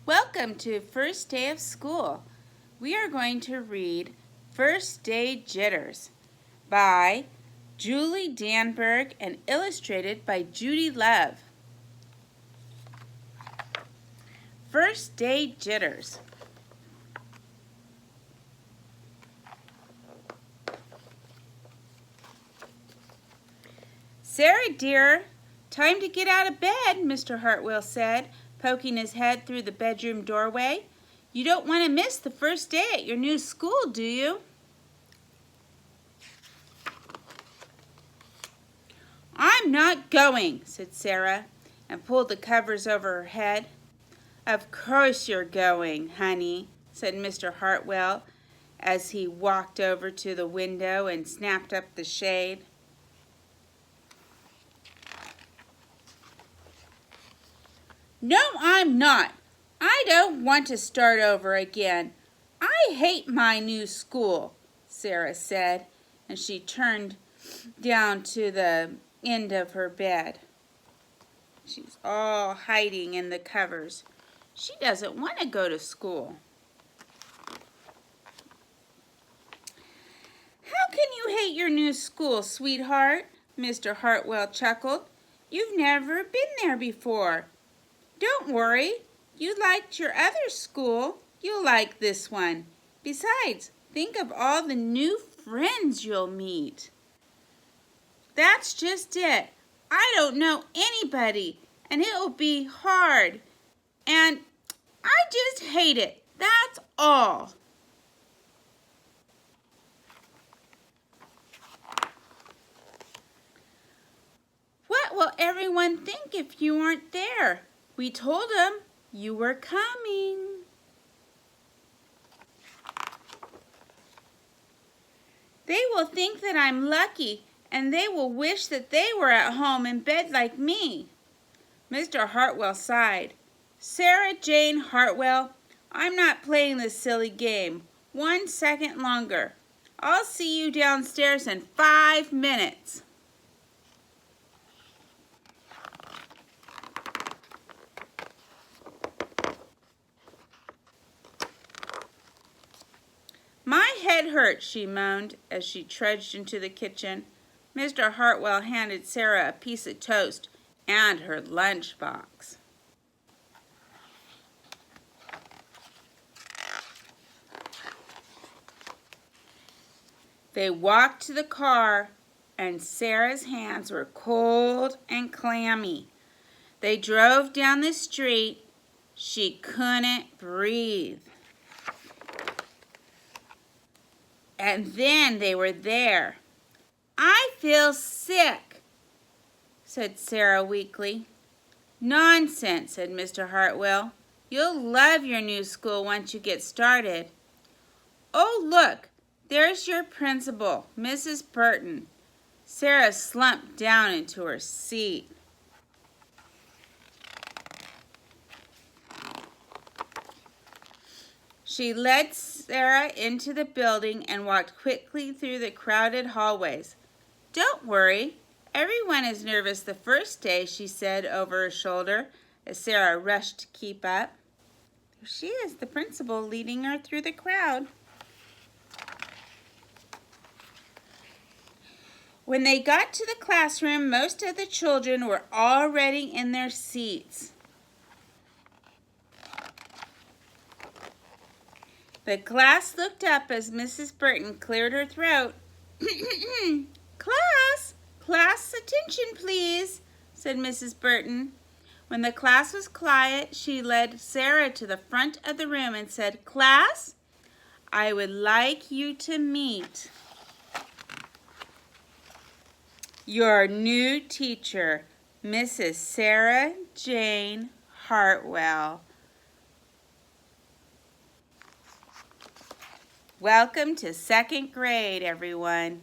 Welcome to First Day of School. We are going to read First Day Jitters by Julie Danberg and illustrated by Judy Love. First Day Jitters. Sarah, dear, time to get out of bed, Mr. Hartwell said, poking his head through the bedroom doorway. You don't want to miss the first day at your new school, do you? I'm not going, said Sarah, and pulled the covers over her head. Of course you're going, honey, said Mr. Hartwell as he walked over to the window and snapped up the shade. No, I'm not. I don't want to start over again. I hate my new school, Sarah said, and she turned down to the end of her bed. She's all hiding in the covers. She doesn't want to go to school. How can you hate your new school, sweetheart? Mr. Hartwell chuckled. You've never been there before. Don't worry. You liked your other school. You'll like this one. Besides, think of all the new friends you'll meet. That's just it. I don't know anybody, and it'll be hard. And I just hate it. That's all. What will everyone think if you aren't there? We told them you were coming. They will think that I'm lucky, and they will wish that they were at home in bed like me. Mr. Hartwell sighed. Sarah Jane Hartwell, I'm not playing this silly game 1 second longer. I'll see you downstairs in 5 minutes. My head hurts, she moaned as she trudged into the kitchen. Mr. Hartwell handed Sarah a piece of toast and her lunchbox. They walked to the car, and Sarah's hands were cold and clammy. They drove down the street. She couldn't breathe. And then they were there. I feel sick, said Sarah weakly. Nonsense, said Mr. Hartwell. You'll love your new school once you get started. Oh, look, there's your principal, Mrs. Burton. Sarah slumped down into her seat. She led Sarah into the building and walked quickly through the crowded hallways. Don't worry. Everyone is nervous the first day, she said over her shoulder as Sarah rushed to keep up. There she is, the principal, leading her through the crowd. When they got to the classroom, most of the children were already in their seats. The class looked up as Mrs. Burton cleared her throat. Class, attention please, said Mrs. Burton. When the class was quiet, she led Sarah to the front of the room and said, Class, I would like you to meet your new teacher, Mrs. Sarah Jane Hartwell. Welcome to 2nd grade, everyone.